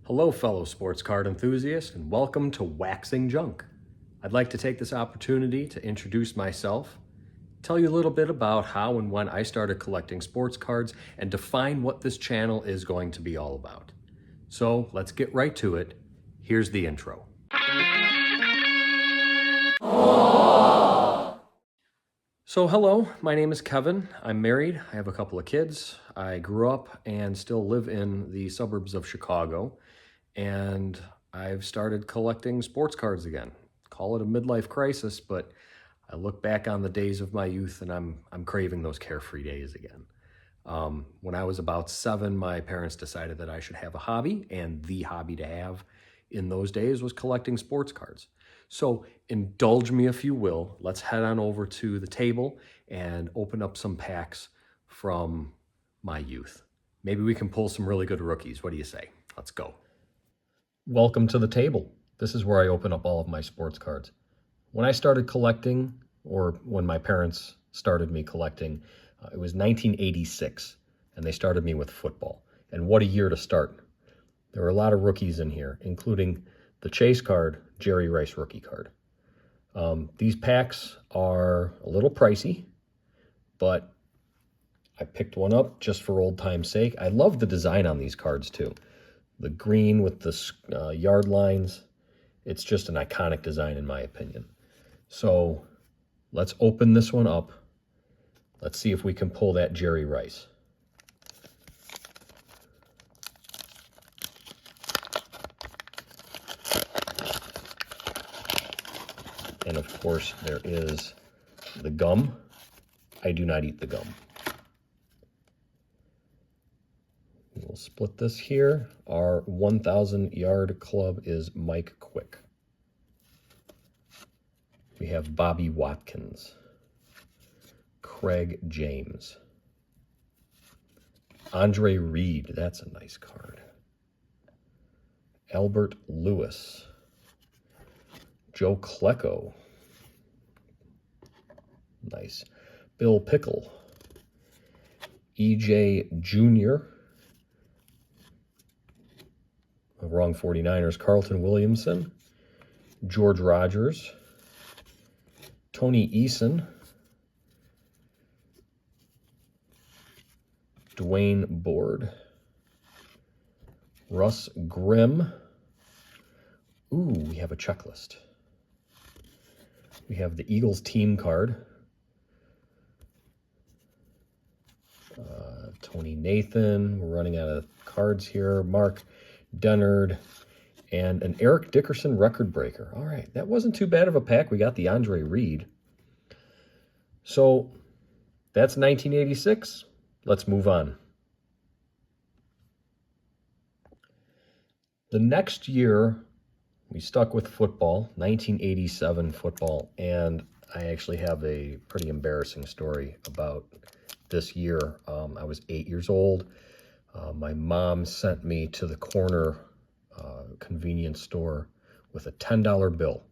Hello, fellow sports card enthusiasts, and welcome to Waxing Junk. I'd like to take this opportunity to introduce myself, tell you a little bit about how and when I started collecting sports cards, and define what this channel is going to be all about. So let's get right to it. Here's the intro. So hello, my name is Kevin. I'm married. I have a couple of kids. I grew up and still live in the suburbs of Chicago, and I've started collecting sports cards again. Call it a midlife crisis, but I look back on the days of my youth and I'm craving those carefree days again. When I was about 7, my parents decided that I should have a hobby, and the hobby to have in those days was collecting sports cards. So indulge me if you will. Let's head on over to the table and open up some packs from my youth. Maybe we can pull some really good rookies. What do you say? Let's go. Welcome to the table. This is where I open up all of my sports cards. When I started collecting, or when my parents started me collecting, it was 1986, and they started me with football. And what a year to start. There were a lot of rookies in here, including the Chase card, Jerry Rice rookie card. These packs are a little pricey, but I picked one up just for old time's sake. I love the design on these cards too. The green with the yard lines. It's just an iconic design in my opinion. So let's open this one up. Let's see if we can pull that Jerry Rice. And of course, there is the gum. I do not eat the gum. We'll split this here. Our 1,000 yard club is Mike Quick. We have Bobby Watkins, Craig James, Andre Reed, that's a nice card, Albert Lewis, Joe Klecko, nice, Bill Pickle, EJ Jr., wrong 49ers, Carlton Williamson, George Rogers, Tony Eason, Dwayne Board, Russ Grimm. Ooh, we have a checklist. We have the Eagles team card. Tony Nathan. We're running out of cards here. Mark Dennard. And an Eric Dickerson record breaker. All right, that wasn't too bad of a pack. We got the Andre Reed. So that's 1986. Let's move on. The next year, we stuck with football, 1987 football, and I actually have a pretty embarrassing story about this year. I was 8 years old. My mom sent me to the corner convenience store with a $10 bill.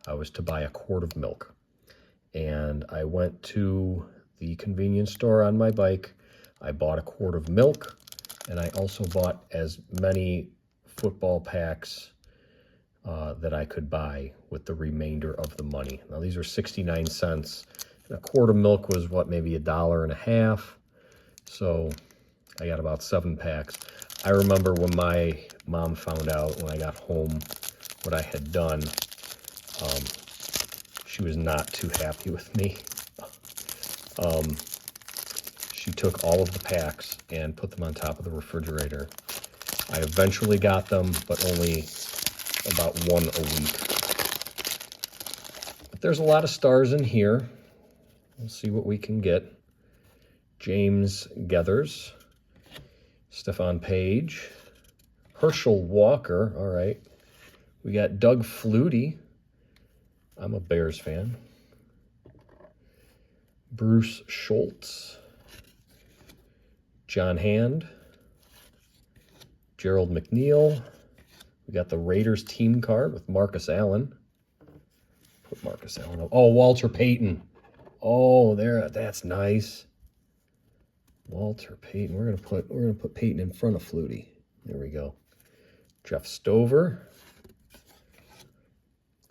I was to buy a quart of milk. And I went to the convenience store on my bike. I bought a quart of milk, and I also bought as many football packs that I could buy with the remainder of the money. Now these are 69 cents. And a quart of milk was what, maybe $1.50. So I got about 7 packs. I remember when my mom found out when I got home what I had done, she was not too happy with me. She took all of the packs and put them on top of the refrigerator. I eventually got them, but only about 1 a week. But there's a lot of stars in here. We'll see what we can get. James Gethers, Stephon Page, Herschel Walker. All right. We got Doug Flutie. I'm a Bears fan. Bruce Schultz, John Hand, Gerald McNeil. We got the Raiders team card with Marcus Allen. Put Marcus Allen up. Oh, Walter Payton. Oh, there. That's nice. Walter Payton. We're gonna put Payton in front of Flutie. There we go. Jeff Stover,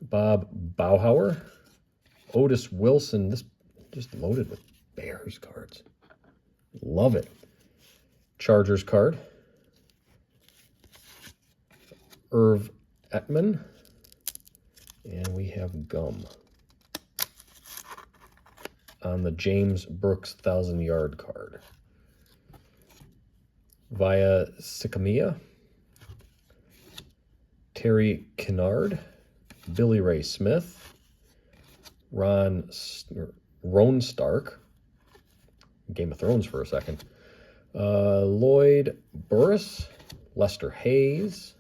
Bob Bauhauer, Otis Wilson. This just loaded with Bears cards. Love it. Chargers card. Irv Etman. And we have gum on the James Brooks 1,000-yard card. Via Sycamia. Terry Kennard. Billy Ray Smith. Ron Stark. Game of Thrones for a second. Lloyd Burris. Lester Hayes.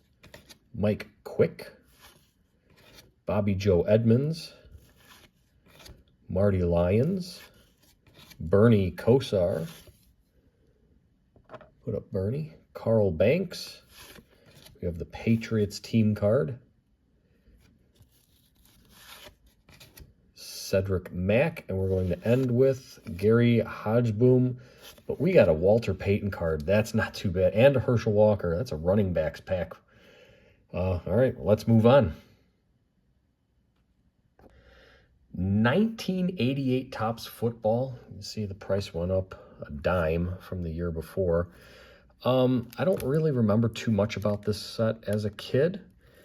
Mike Quick. Bobby Joe Edmonds. Marty Lyons. Bernie Kosar. Put up Bernie. Carl Banks. We have the Patriots team card. Cedric Mack. And we're going to end with Gary Hodgeboom. But we got a Walter Payton card. That's not too bad. And a Herschel Walker. That's a running backs pack. All right, let's move on. 1988 Topps football. You see the price went up a dime from the year before. I don't really remember too much about this set as a kid.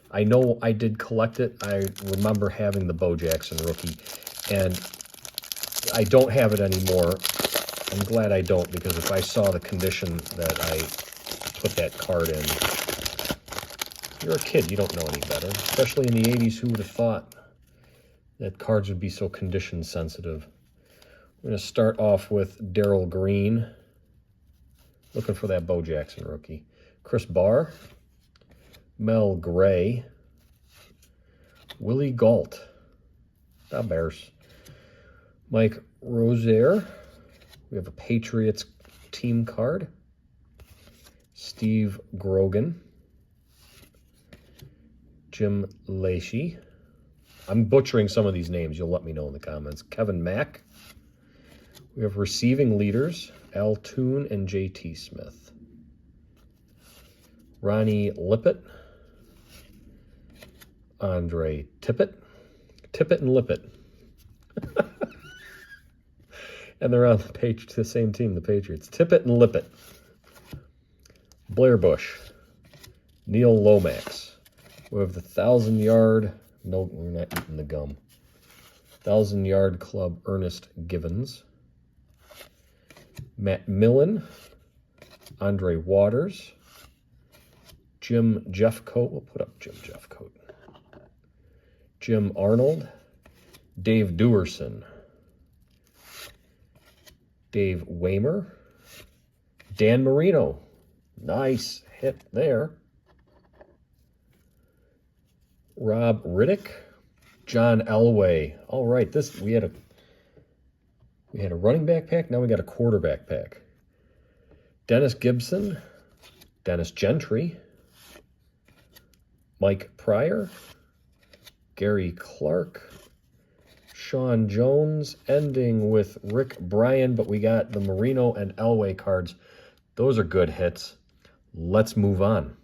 I know I did collect it. I remember having the Bo Jackson rookie, and I don't have it anymore. I'm glad I don't, because if I saw the condition that I put that card in, you're a kid, you don't know any better. Especially in the 80s, who would have thought that cards would be so condition sensitive? We're going to start off with Darrell Green. Looking for that Bo Jackson rookie. Chris Barr. Mel Gray. Willie Gault. The Bears. Mike Rozier. We have a Patriots team card. Steve Grogan. Jim Lacey. I'm butchering some of these names. You'll let me know in the comments. Kevin Mack. We have receiving leaders, Al Toon and J.T. Smith. Ronnie Lippett. Andre Tippett. Tippett and Lippett. And they're on the same team, the Patriots. Tippett and Lippett. Blair Bush. Neil Lomax. We have the 1,000-yard... No, we're not eating the gum. 1,000-yard club, Ernest Givens. Matt Millen. Andre Waters. Jim Jeffcoat. We'll put up Jim Jeffcoat. Jim Arnold. Dave Duerson. Dave Waymer. Dan Marino. Nice hit there. Rob Riddick. John Elway. All right, we had a running back pack. Now we got a quarterback pack. Dennis Gibson. Dennis Gentry. Mike Pryor. Gary Clark. Sean Jones, ending with Rick Bryan, but we got the Marino and Elway cards. Those are good hits. Let's move on.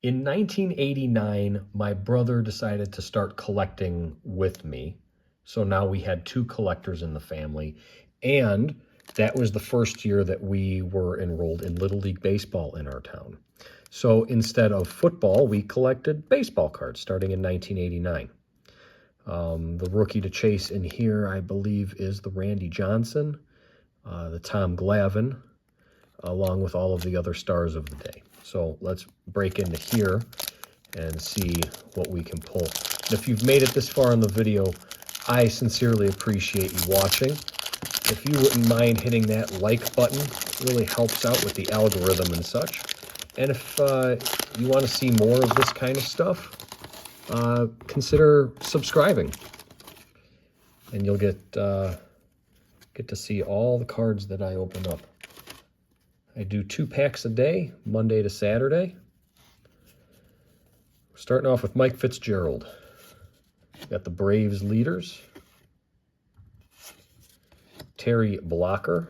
In 1989, my brother decided to start collecting with me. So now we had two collectors in the family. And that was the first year that we were enrolled in Little League Baseball in our town. So instead of football, we collected baseball cards starting in 1989. The rookie to chase in here, I believe, is the Randy Johnson, the Tom Glavine, along with all of the other stars of the day. So let's break into here and see what we can pull. And if you've made it this far in the video, I sincerely appreciate you watching. If you wouldn't mind hitting that like button, it really helps out with the algorithm and such. And if you want to see more of this kind of stuff, consider subscribing. And you'll get to see all the cards that I open up. I do 2 packs a day, Monday to Saturday. Starting off with Mike Fitzgerald. Got the Braves leaders. Terry Blocker.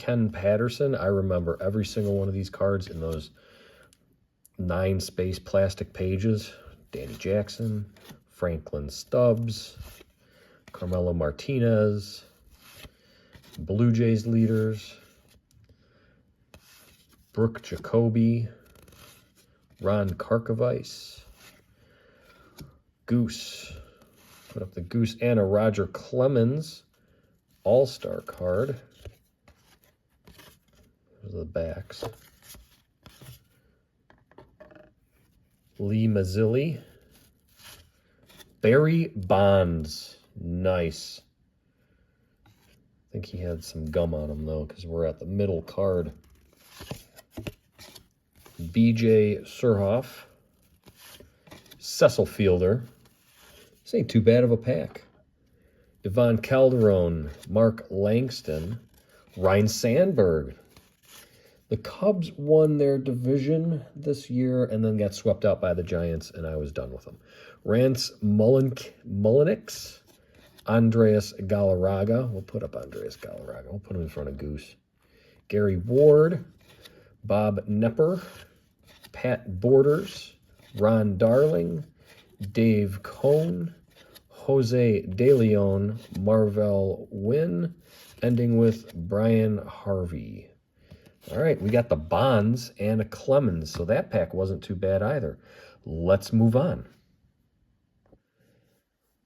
Ken Patterson. I remember every single one of these cards in those 9-space plastic pages. Danny Jackson, Franklin Stubbs, Carmelo Martinez, Blue Jays leaders, Brooke Jacoby, Ron Karkovice, Goose. Put up the Goose and a Roger Clemens All-Star card. Those are the backs. Lee Mazzilli. Barry Bonds. Nice. I think he had some gum on him, though, because we're at the middle card. B.J. Surhoff. Cecil Fielder. This ain't too bad of a pack. Ivan Calderon. Mark Langston. Ryne Sandberg. The Cubs won their division this year and then got swept out by the Giants, and I was done with them. Rance Mullinix, Andreas Galarraga. We'll put up Andreas Galarraga. We'll put him in front of Goose. Gary Ward, Bob Knepper, Pat Borders, Ron Darling, Dave Cohn, Jose De Leon, Marvell Wynn, ending with Brian Harvey. All right, we got the Bonds and a Clemens, so that pack wasn't too bad either. Let's move on.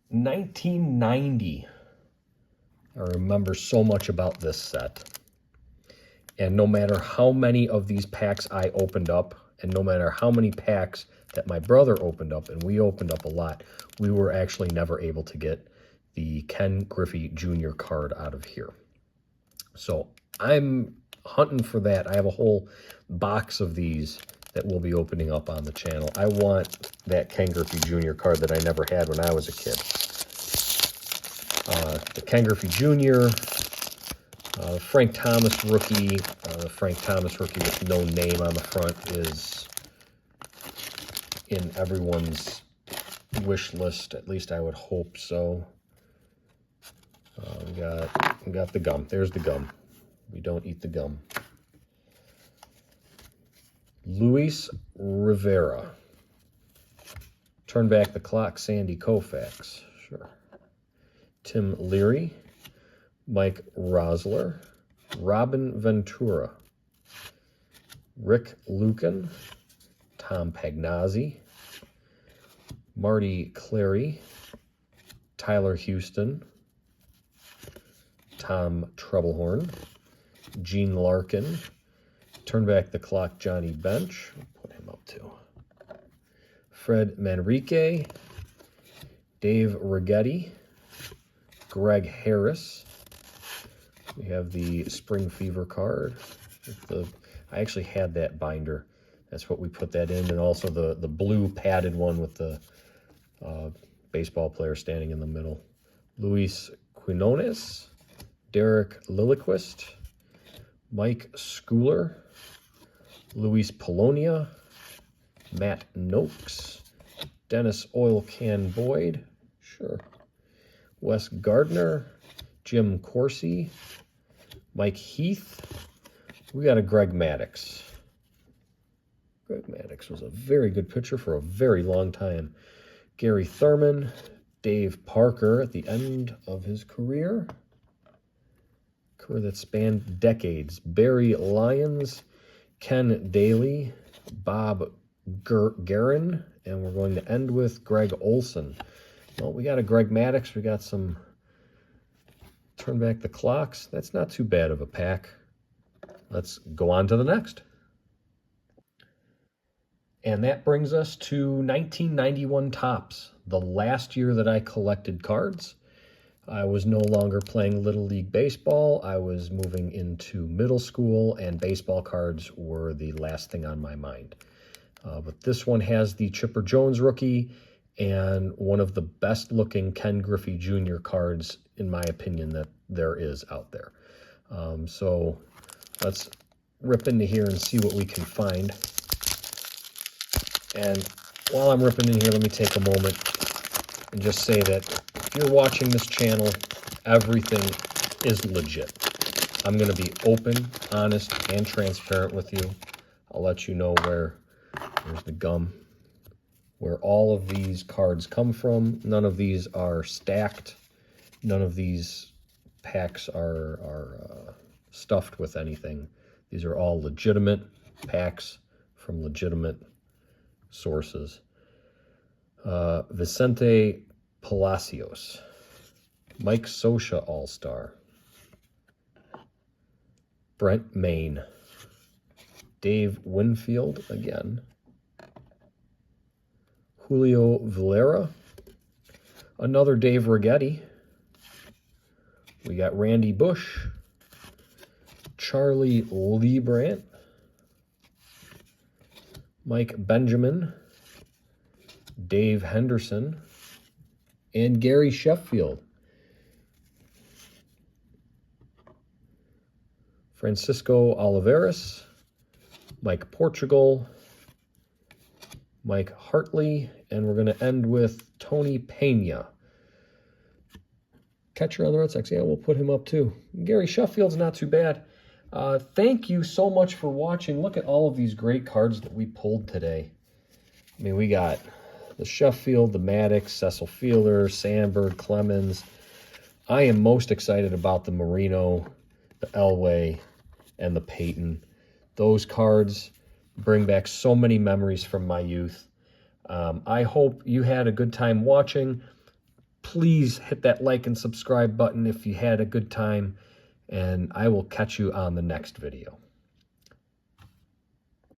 1990. I remember so much about this set. And no matter how many of these packs I opened up, and no matter how many packs that my brother opened up, and we opened up a lot, we were actually never able to get the Ken Griffey Jr. card out of here. So I'm hunting for that. I have a whole box of these that we'll be opening up on the channel. I want that Ken Griffey Jr. card that I never had when I was a kid. The Ken Griffey Jr., Frank Thomas rookie. Frank Thomas rookie with no name on the front is in everyone's wish list. At least I would hope so. We got the gum. There's the gum. We don't eat the gum. Luis Rivera. Turn back the clock, Sandy Koufax. Sure. Tim Leary. Mike Rosler. Robin Ventura. Rick Lucan. Tom Pagnazzi. Marty Clary. Tyler Houston. Tom Troublehorn. Gene Larkin. Turn back the clock, Johnny Bench. I'll put him up too. Fred Manrique. Dave Righetti. Greg Harris. We have the Spring Fever card. I actually had that binder. That's what we put that in. And also the blue padded one with the baseball player standing in the middle. Luis Quinones. Derek Lilliquist. Mike Schooler, Luis Polonia, Matt Noakes, Dennis Oil Can Boyd, sure, Wes Gardner, Jim Corsi, Mike Heath. We got a Greg Maddux. Greg Maddux was a very good pitcher for a very long time. Gary Thurman, Dave Parker at the end of his career that spanned decades. Barry Lyons, Ken Daly, Bob Guerin, and we're going to end with Greg Olson. Well, we got a Greg Maddux. We got some turn back the clocks. That's not too bad of a pack. Let's go on to the next. And that brings us to 1991 Topps, the last year that I collected cards. I was no longer playing Little League Baseball. I was moving into middle school, and baseball cards were the last thing on my mind. But this one has the Chipper Jones rookie and one of the best-looking Ken Griffey Jr. cards, in my opinion, that there is out there. So let's rip into here and see what we can find. And while I'm ripping in here, let me take a moment and just say that if you're watching this channel, everything is legit. I'm going to be open, honest, and transparent with you. I'll let you know where's the gum, where all of these cards come from. None of these are stacked. None of these packs are stuffed with anything. These are all legitimate packs from legitimate sources. Vicente Palacios, Mike Scioscia All-Star, Brent Maine, Dave Winfield again, Julio Valera, another Dave Righetti. We got Randy Bush, Charlie Leibrandt, Mike Benjamin, Dave Henderson, and Gary Sheffield. Francisco Olivares, Mike Portugal, Mike Hartley, and we're going to end with Tony Pena. Catcher on the Red Sox. Yeah, we'll put him up too. Gary Sheffield's not too bad. Thank you so much for watching. Look at all of these great cards that we pulled today. I mean, we got the Sheffield, the Maddox, Cecil Fielder, Sandberg, Clemens. I am most excited about the Marino, the Elway, and the Peyton. Those cards bring back so many memories from my youth. I hope you had a good time watching. Please hit that like and subscribe button if you had a good time, and I will catch you on the next video.